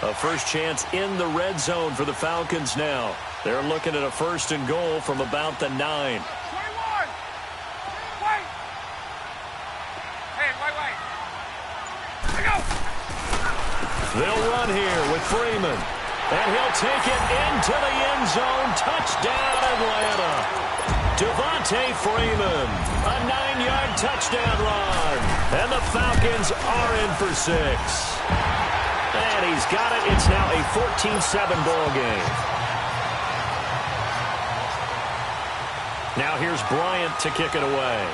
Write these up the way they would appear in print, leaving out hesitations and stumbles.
A first chance in the red zone for the Falcons now. They're looking at a 1st and goal from about the 9. 21. Wait. Hey, wait. Here we go. They'll run here with Freeman. And he'll take it into the end zone. Touchdown, Atlanta. Devontae Freeman, a 9-yard touchdown run. And the Falcons are in for 6. And he's got it. It's now a 14-7 ball game. Now here's Bryant to kick it away.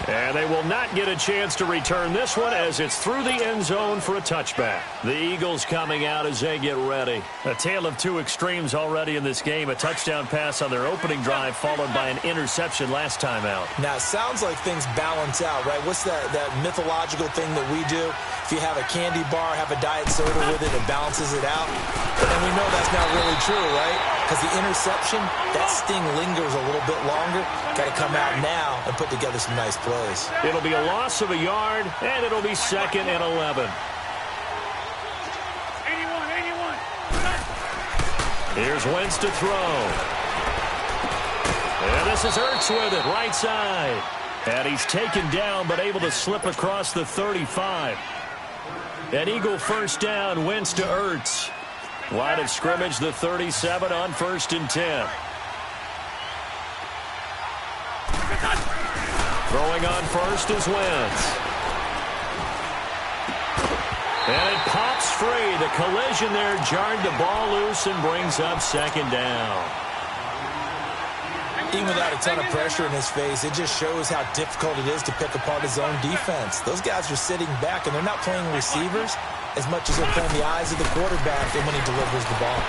And they will not get a chance to return this one as it's through the end zone for a touchback. The Eagles coming out as they get ready. A tale of two extremes already in this game. A touchdown pass on their opening drive followed by an interception last time out. Now, it sounds like things balance out, right? What's that mythological thing that we do? If you have a candy bar, have a diet soda with it, it balances it out. And we know that's not really true, right? Because the interception, that sting lingers a little bit longer. Got to come out now and put together some nice plays. It'll be a loss of a yard, and it'll be 2nd and 11. 81. Here's Wentz to throw. And this is Ertz with it, right side. And he's taken down, but able to slip across the 35. An Eagle first down, Wentz to Ertz. Line of scrimmage, the 37 on 1st and 10. Throwing on first is Wentz. And it pops free. The collision there jarred the ball loose and brings up 2nd down. Even without a ton of pressure in his face, it just shows how difficult it is to pick apart his own defense. Those guys are sitting back, and they're not playing receivers as much as they're playing the eyes of the quarterback and when he delivers the ball.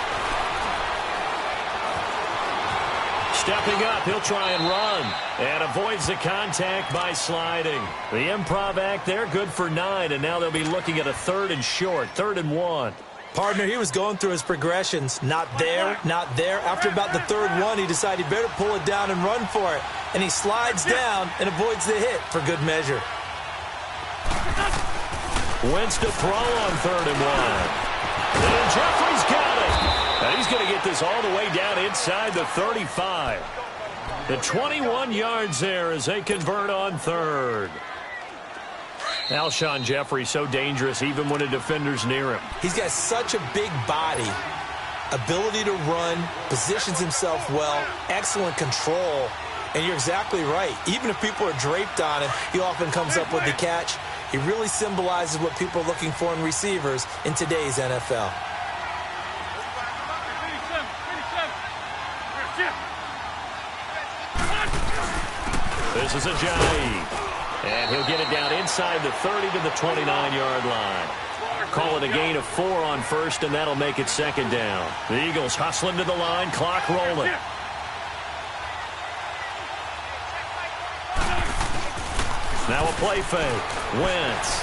Stepping up, he'll try and run. And avoids the contact by sliding. The improv act there, good for 9, and now they'll be looking at a 3rd and short, 3rd and 1. Partner, he was going through his progressions. Not there, not there. After about the 3rd one, he decided he better pull it down and run for it. And he slides down and avoids the hit for good measure. Wentz to throw on 3rd and 1. And Jeffrey's got it. And he's going to get this all the way down inside the 35. The 21 yards there as they convert on 3rd. Alshon Jeffrey so dangerous even when a defender's near him. He's got such a big body, ability to run, positions himself well, excellent control. And you're exactly right. Even if people are draped on him, he often comes up with the catch. He really symbolizes what people are looking for in receivers in today's NFL. This is Ajayi. And he'll get it down inside the 30 to the 29-yard line. Call it a gain of 4 on 1st, and that'll make it 2nd down. The Eagles hustling to the line, clock rolling. Now a play fake. Wentz.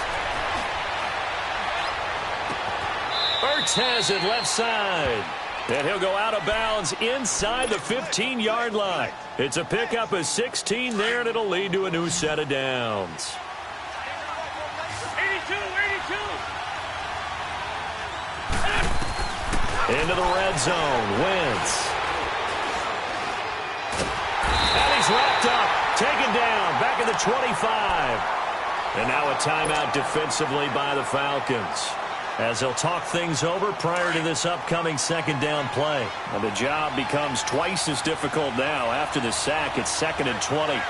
Ertz has it left side. And he'll go out of bounds inside the 15-yard line. It's a pickup of 16 there, and it'll lead to a new set of downs. 82. Into the red zone, Wentz. And he's wrapped up, taken down, back at the 25. And now a timeout defensively by the Falcons, as they'll talk things over prior to this upcoming 2nd down play. And the job becomes twice as difficult now. After the sack, it's 2nd and 20.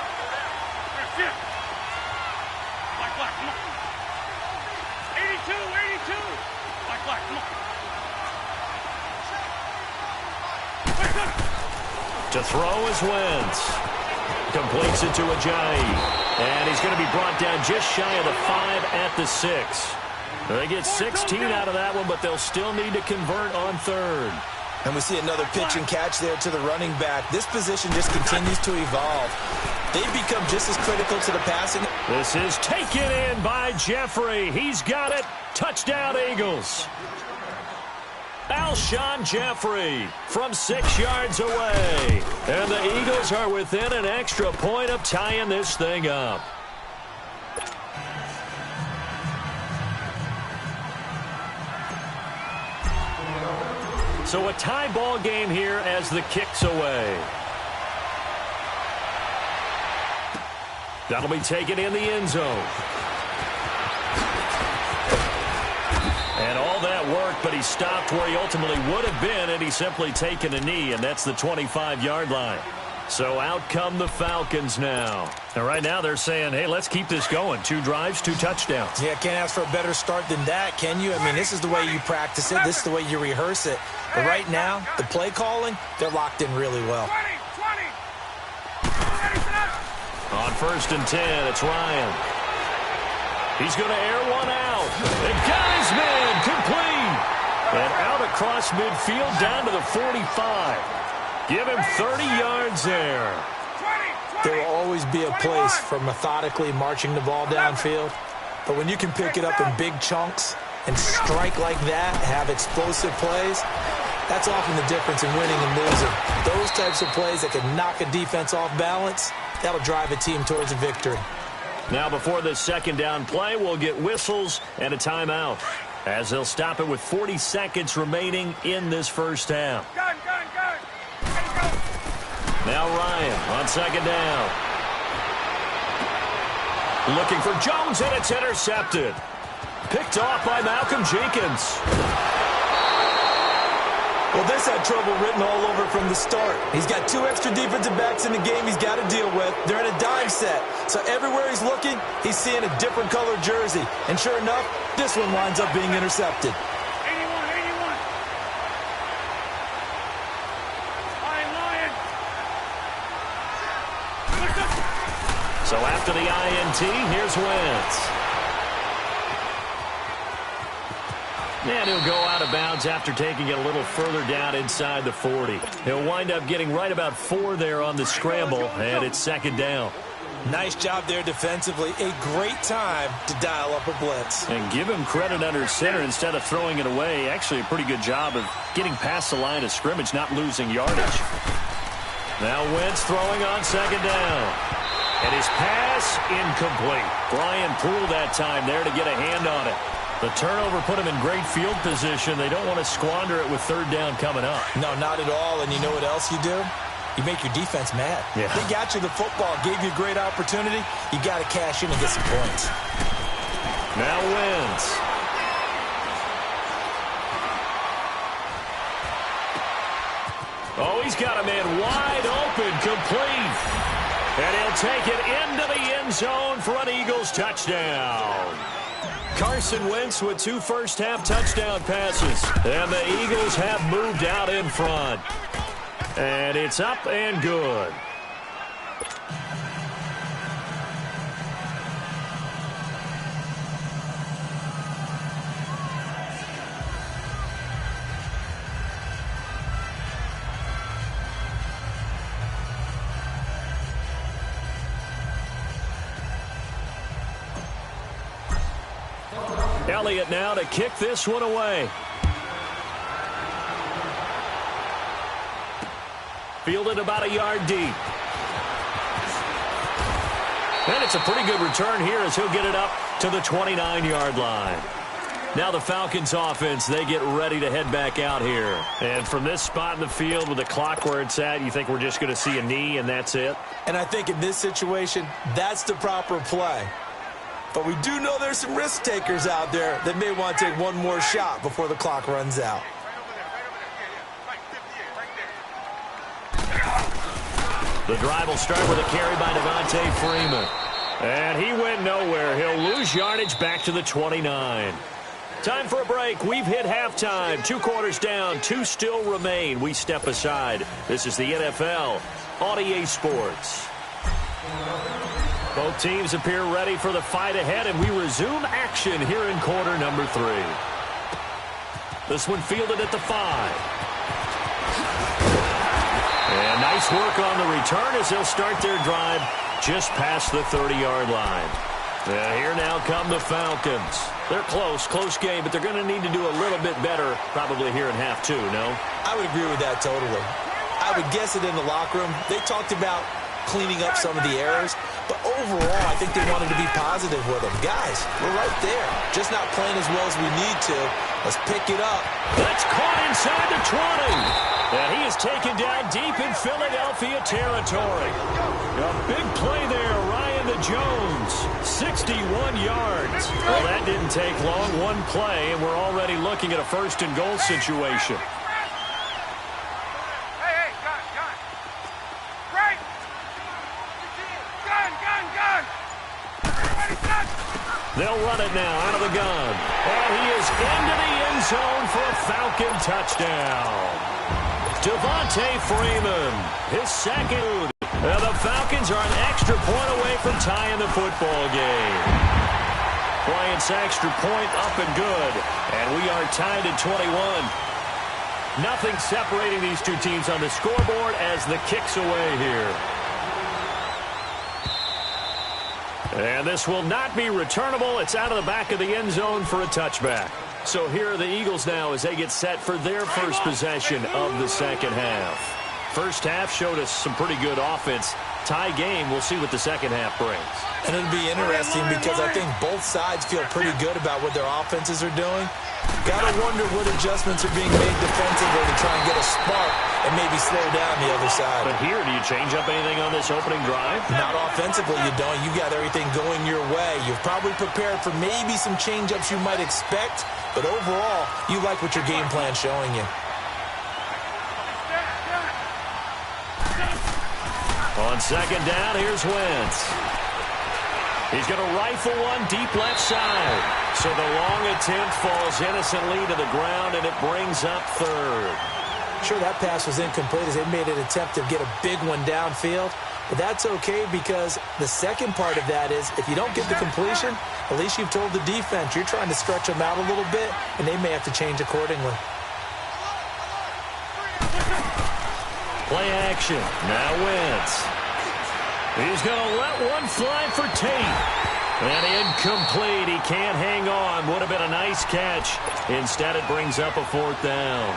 To throw is Wentz. Completes it to Ajayi. And he's going to be brought down just shy of the 5 at the 6. They get 16 out of that one, but they'll still need to convert on 3rd. And we see another pitch and catch there to the running back. This position just continues to evolve. They've become just as critical to the passing. This is taken in by Jeffrey. He's got it. Touchdown, Eagles. Alshon Jeffrey from 6 yards away. And the Eagles are within an extra point of tying this thing up. So a tie ball game here as the kick's away. That'll be taken in the end zone. And all that work, but he stopped where he ultimately would have been, and he's simply taken a knee, and that's the 25-yard line. So out come the Falcons now. And right now they're saying, hey, let's keep this going. 2 drives, 2 touchdowns. Yeah, can't ask for a better start than that, can you? I mean, this is the way you practice it. This is the way you rehearse it. But right now, the play calling, they're locked in really well. 20. On 1st and 10, it's Ryan. He's going to air one out. And got his man complete. And out across midfield down to the 45. Give him 30 yards there. There will always be a place for methodically marching the ball downfield. But when you can pick it up in big chunks and strike like that, have explosive plays, that's often the difference in winning and losing. Those types of plays that can knock a defense off balance, that'll drive a team towards a victory. Now before this second down play, we'll get whistles and a timeout, as they'll stop it with 40 seconds remaining in this first half. Gun. Now Ryan on second down. Looking for Jones, and it's intercepted. Picked off by Malcolm Jenkins. Well, this had trouble written all over from the start. He's got 2 extra defensive backs in the game he's got to deal with. They're in a dime set. So everywhere he's looking, he's seeing a different color jersey. And sure enough, this one winds up being intercepted. 81. Lion. So after the INT, here's Wentz. And he'll go out of bounds after taking it a little further down inside the 40. He'll wind up getting right about 4 there on the scramble, and it's second down. Nice job there defensively. A great time to dial up a blitz. And give him credit under center instead of throwing it away. Actually a pretty good job of getting past the line of scrimmage, not losing yardage. Now Wentz throwing on second down. And his pass incomplete. Brian Poole that time there to get a hand on it. The turnover put him in great field position. They don't want to squander it with third down coming up. No, not at all. And you know what else you do? You make your defense mad. Yeah. They got you the football, gave you a great opportunity. You got to cash in and get some points. Now Wentz. Oh, he's got a man wide open, complete. And he'll take it into the end zone for an Eagles touchdown. Carson Wentz with 2 first-half touchdown passes. And the Eagles have moved out in front. And it's up and good. Elliott now to kick this one away. Fielded about a yard deep. And it's a pretty good return here as he'll get it up to the 29-yard line. Now the Falcons offense, they get ready to head back out here. And from this spot in the field with the clock where it's at, you think we're just going to see a knee and that's it? And I think in this situation, that's the proper play. But we do know there's some risk takers out there that may want to take one more shot before the clock runs out. The drive will start with a carry by Devontae Freeman. And he went nowhere. He'll lose yardage back to the 29. Time for a break. We've hit halftime. 2 quarters down. 2 still remain. We step aside. This is the NFL on EA Sports. Both teams appear ready for the fight ahead, and we resume action here in quarter number 3. This one fielded at the 5. And nice work on the return as they'll start their drive just past the 30-yard line. And here now come the Falcons. They're close game, but they're going to need to do a little bit better probably here in half 2, no? I would agree with that totally. I would guess it in the locker room. They talked about cleaning up some of the errors. But overall, I think they wanted to be positive with them. Guys, we're right there. Just not playing as well as we need to. Let's pick it up. That's caught inside the 20. And he is taken down deep in Philadelphia territory. A big play there, Ryan the Jones. 61 yards. Well, that didn't take long. One play, and we're already looking at a first-and-goal situation. Hey, gun. Right. Gun. Everybody stop. They'll run it now out of the gun. And he is into the end zone for a Falcon touchdown. Devontae Freeman, his second. The Falcons are an extra point away from tying the football game. Bryant's extra point up and good. And we are tied at 21. Nothing separating these two teams on the scoreboard as the kick's away here. And this will not be returnable. It's out of the back of the end zone for a touchback. So here are the Eagles now as they get set for their first possession of the second half. First half showed us some pretty good offense. Tie game, we'll see what the second half brings. And it'll be interesting because I think both sides feel pretty good about what their offenses are doing. Got to wonder what adjustments are being made defensively to try and get a spark and maybe slow down the other side. But here, do you change up anything on this opening drive? Not offensively, you don't. You got everything going your way. You've probably prepared for maybe some change-ups you might expect, but overall, you like what your game plan's showing you. On second down, here's Wentz. He's going to rifle one deep left side. So the long attempt falls innocently to the ground, and it brings up third. Sure, that pass was incomplete as they made an attempt to get a big one downfield. But that's okay because the second part of that is if you don't get the completion, at least you've told the defense you're trying to stretch them out a little bit, and they may have to change accordingly. Play action. Now Wentz. He's going to let one fly for Tate. And incomplete. He can't hang on. Would have been a nice catch. Instead, it brings up a fourth down.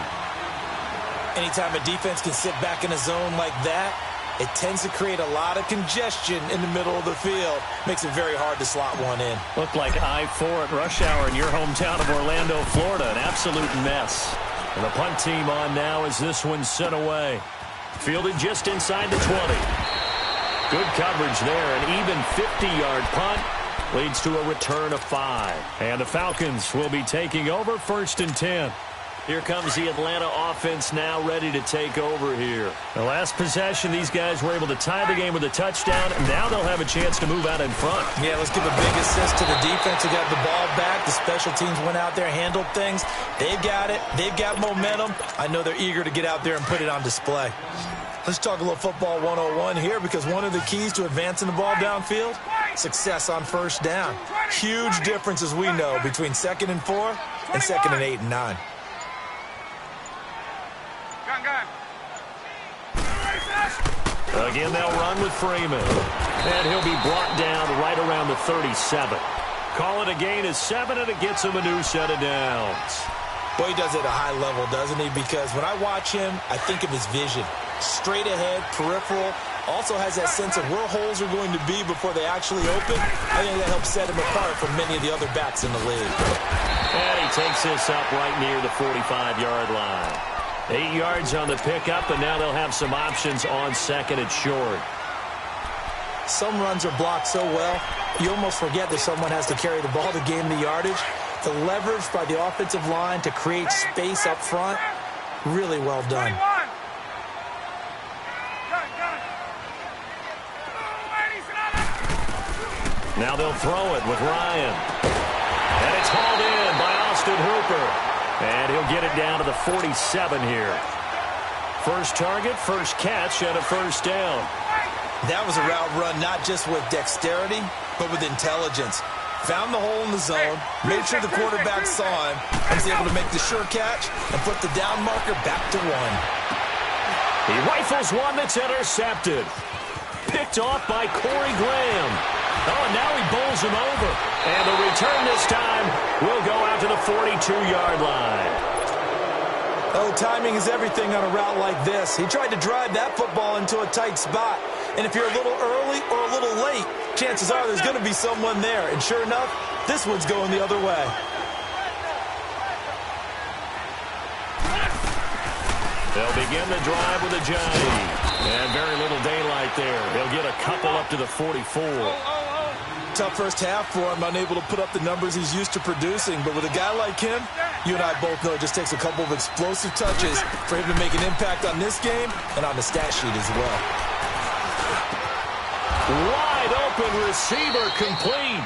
Anytime a defense can sit back in a zone like that, it tends to create a lot of congestion in the middle of the field. Makes it very hard to slot one in. Looked like I-4 at rush hour in your hometown of Orlando, Florida. An absolute mess. And the punt team on now as this one's sent away. Fielded just inside the 20. Good coverage there. An even 50-yard punt leads to a return of 5. And the Falcons will be taking over 1st and 10. Here comes the Atlanta offense now ready to take over here. The last possession, these guys were able to tie the game with a touchdown, and now they'll have a chance to move out in front. Yeah, let's give a big assist to the defense who got the ball back. The special teams went out there, handled things. They've got it. They've got momentum. I know they're eager to get out there and put it on display. Let's talk a little football 101 here because one of the keys to advancing the ball downfield, success on first down. Huge difference, as we know, between 2nd and 4 and 2nd and 8 and 9. Again, they'll run with Freeman. And he'll be brought down right around the 37. Call it a gain of 7, and it gets him a new set of downs. Boy, he does it at a high level, doesn't he? Because when I watch him, I think of his vision. Straight ahead, peripheral. Also has that sense of where holes are going to be before they actually open. I think that helps set him apart from many of the other backs in the league. And he takes this up right near the 45-yard line. 8 yards on the pickup, and now they'll have some options on second and short. Some runs are blocked so well, you almost forget that someone has to carry the ball to gain the yardage. The leverage by the offensive line to create space up front, really well done. Now they'll throw it with Ryan. And it's hauled in by Austin Hooper. And he'll get it down to the 47 here. First target, first catch, and a first down. That was a route run not just with dexterity, but with intelligence. Found the hole in the zone, made sure the quarterback saw him, and was able to make the sure catch and put the down marker back to 1. He rifles one that's intercepted. Picked off by Corey Graham. Oh, and now he bowls him over. And the return this time will go out to the 42-yard line. Oh, timing is everything on a route like this. He tried to drive that football into a tight spot. And if you're a little early or a little late, chances are there's going to be someone there. And sure enough, this one's going the other way. They'll begin the drive with a Johnny. And very little daylight there. He'll get a couple up to the 44. Tough first half for him, unable to put up the numbers he's used to producing. But with a guy like him, you and I both know it just takes a couple of explosive touches for him to make an impact on this game and on the stat sheet as well. Wide open receiver complete.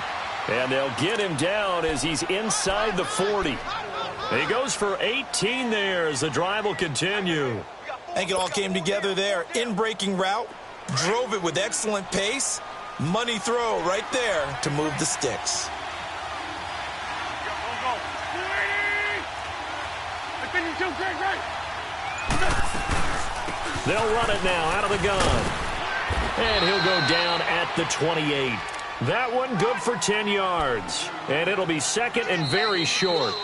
And they'll get him down as he's inside the 40. He goes for 18 there as the drive will continue. I think it all came together there. In-breaking route, drove it with excellent pace. Money throw right there to move the sticks. They'll run it now out of the gun. And he'll go down at the 28. That one good for 10 yards. And it'll be second and very short.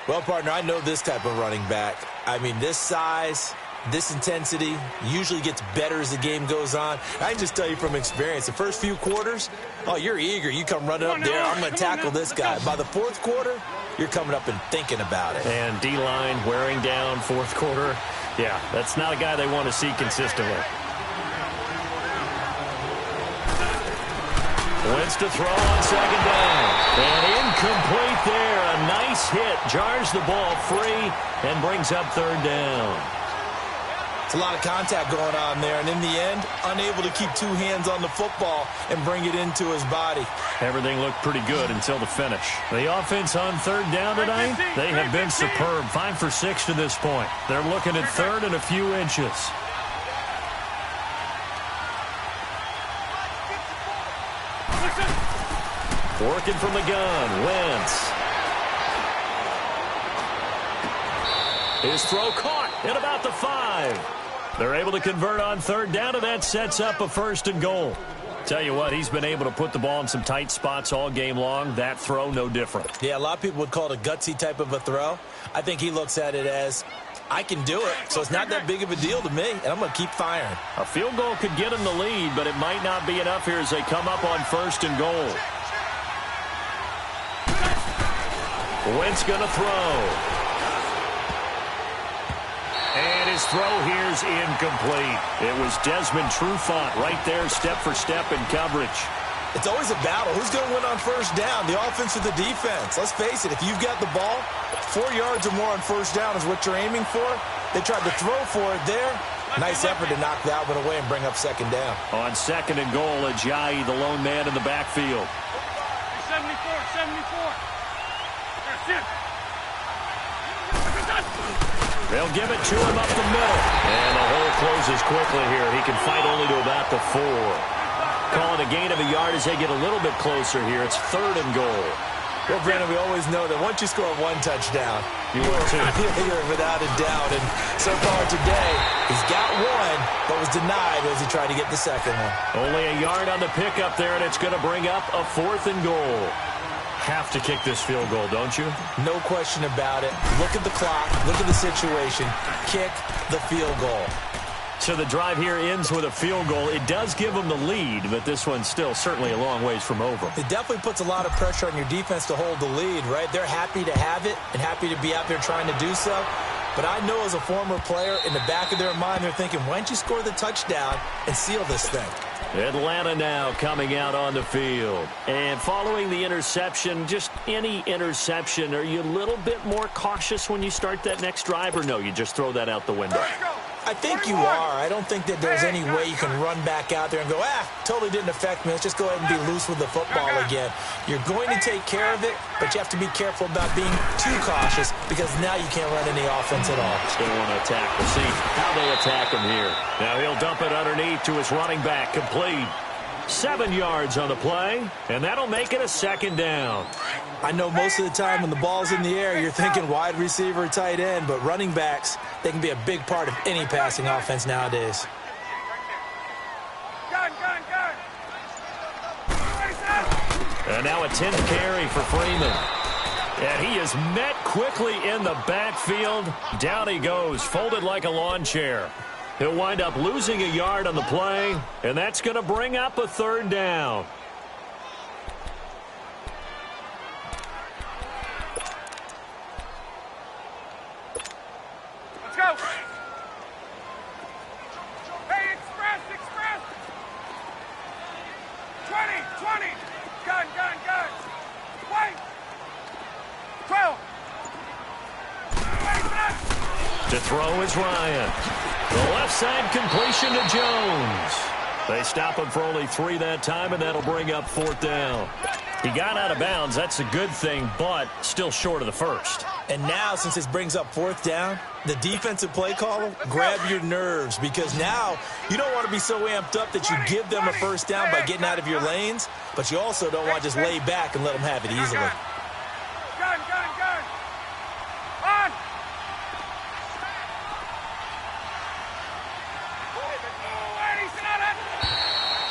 Well, partner, I know this type of running back. I mean, this size, this intensity usually gets better as the game goes on. I can just tell you from experience, the first few quarters, oh, you're eager. You come running up there. I'm going to tackle this guy. By the fourth quarter, you're coming up and thinking about it. And D-line wearing down fourth quarter. Yeah, that's not a guy they want to see consistently. Wins to throw on second down. And incomplete there. A nice hit. Jars the ball free and brings up third down. It's a lot of contact going on there. And in the end, unable to keep two hands on the football and bring it into his body. Everything looked pretty good until the finish. The offense on third down tonight, they have been superb. 5 for 6 to this point. They're looking at third and a few inches. Working from the gun, Wentz. His throw caught at about the 5. They're able to convert on third down, and that sets up a first and goal. Tell you what, he's been able to put the ball in some tight spots all game long. That throw, no different. Yeah, a lot of people would call it a gutsy type of a throw. I think he looks at it as, I can do it, so it's not that big of a deal to me, and I'm going to keep firing. A field goal could get him the lead, but it might not be enough here as they come up on first and goal. Wentz going to throw. And his throw here's incomplete. It was Desmond Trufant right there, step for step in coverage. It's always a battle. Who's going to win on first down, the offense or the defense? Let's face it, if you've got the ball, 4 yards or more on first down is what you're aiming for. They tried to throw for it there. Nice effort to knock that one away and bring up second down. On second and goal, Ajayi, the lone man in the backfield. 74. That's it. They'll give it to him up the middle. And the hole closes quickly here. He can fight only to about the 4. Call it a gain of a yard as they get a little bit closer here. It's third and goal. Well, Brandon, we always know that once you score one touchdown, you're without a doubt. And so far today, he's got one, but was denied as he tried to get the second one. Only a yard on the pickup there, and it's going to bring up a fourth and goal. Have to kick this field goal, don't you? No question about it. Look at the clock. Look at the situation. Kick the field goal. So the drive here ends with a field goal. It does give them the lead, but this one's still certainly a long ways from over. It definitely puts a lot of pressure on your defense to hold the lead, right? They're happy to have it and happy to be out there trying to do so. But I know as a former player, in the back of their mind, they're thinking, why don't you score the touchdown and seal this thing? Atlanta now coming out on the field. And following the interception, just any interception, are you a little bit more cautious when you start that next drive, or no, you just throw that out the window? I think you are. I don't think that there's any way you can run back out there and go, totally didn't affect me. Let's just go ahead and be loose with the football again. You're going to take care of it, but you have to be careful about being too cautious because now you can't run any offense at all. Still want to attack. We'll see how they attack him here. Now he'll dump it underneath to his running back, complete. 7 yards on the play, and that'll make it a second down. I know most of the time when the ball's in the air, you're thinking wide receiver, tight end, but running backs, they can be a big part of any passing offense nowadays. Gun. And now a 10th carry for Freeman. And he is met quickly in the backfield. Down he goes, folded like a lawn chair. He'll wind up losing a yard on the play, and that's going to bring up a third down. Let's go. Hey, express. 20. Gun. Wait. 12. To throw is Ryan. The left side completion to Jones. They stop him for only 3 that time, and that'll bring up 4th down. He got out of bounds. That's a good thing, but still short of the first. And now, since this brings up 4th down, the defensive play caller, grab your nerves, because now you don't want to be so amped up that you give them a first down by getting out of your lanes, but you also don't want to just lay back and let them have it easily. Gun. On.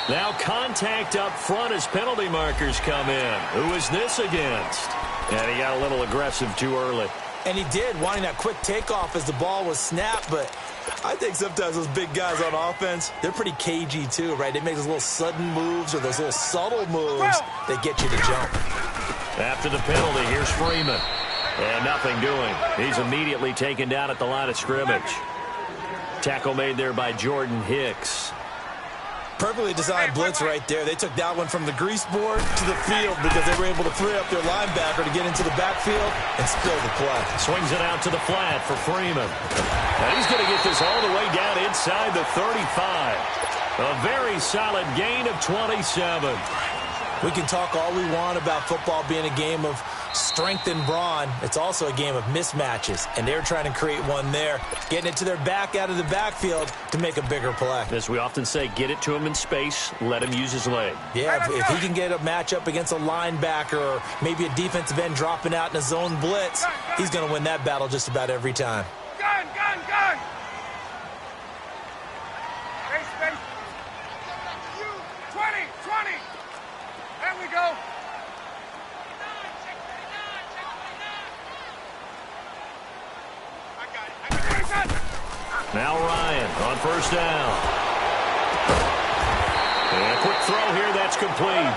Now contact up front as penalty markers come in. Who is this against? And he got a little aggressive too early. And he did, wanting that quick takeoff as the ball was snapped, but I think sometimes those big guys on offense, they're pretty cagey too, right? They make those little sudden moves or those little subtle moves that get you to jump. After the penalty, here's Freeman. And nothing doing. He's immediately taken down at the line of scrimmage. Tackle made there by Jordan Hicks. Perfectly designed blitz right there. They took that one from the grease board to the field because they were able to free up their linebacker to get into the backfield and spill the play. Swings it out to the flat for Freeman. And he's going to get this all the way down inside the 35. A very solid gain of 27. We can talk all we want about football being a game of strength and brawn. It's also a game of mismatches, and they're trying to create one there, getting it to their back out of the backfield to make a bigger play. As we often say, get it to him in space, let him use his leg. Yeah, if he can get a matchup against a linebacker or maybe a defensive end dropping out in a zone blitz, he's going to win that battle just about every time. Gun. Space. 20. There we go. Now Ryan on first down. And a quick throw here, that's complete.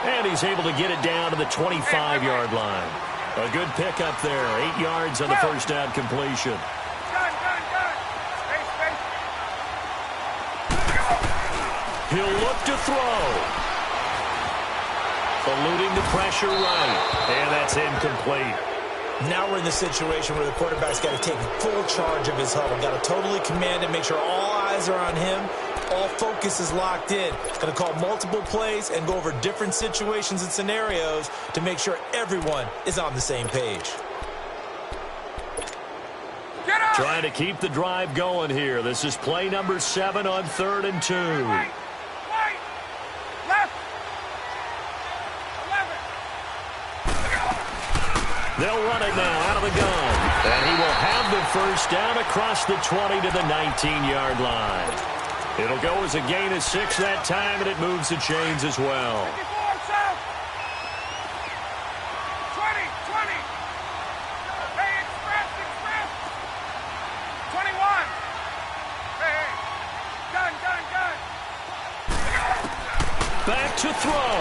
And he's able to get it down to the 25-yard line. A good pickup there, 8 yards on the first down completion. Gun. Space. He'll look to throw. Eluding the pressure right. And that's incomplete. Now we're in the situation where the quarterback's got to take full charge of his huddle. Got to totally command it, make sure all eyes are on him. All focus is locked in. Going to call multiple plays and go over different situations and scenarios to make sure everyone is on the same page. Trying to keep the drive going here. This is play number 7 on 3rd and 2. Right. Left. 11. They'll run it now out of the gun. And he will have the first down across the 20 to the 19-yard line. It'll go as a gain of 6 that time, and it moves the chains as well. 54 south. 20. Hey, express. 21. Hey. Gun. Back to throw.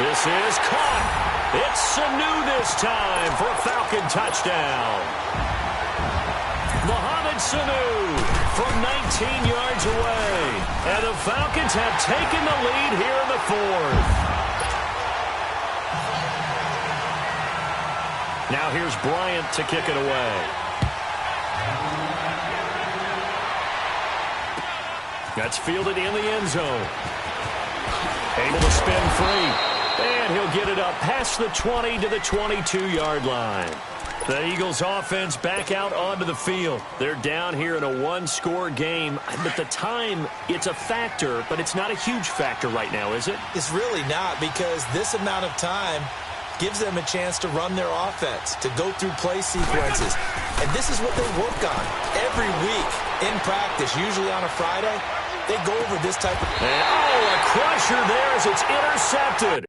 This is caught. It's Sanu this time for a Falcon touchdown. Mohamed Sanu from 19 yards away. And the Falcons have taken the lead here in the 4th. Now here's Bryant to kick it away. That's fielded in the end zone. Able to spin free. And he'll get it up past the 20 to the 22-yard line. The Eagles offense back out onto the field. They're down here in a 1-score game. But the time, it's a factor, but it's not a huge factor right now, is it? It's really not, because this amount of time gives them a chance to run their offense, to go through play sequences. And this is what they work on every week in practice, usually on a Friday. They go over this type of... And, a crusher there as it's intercepted.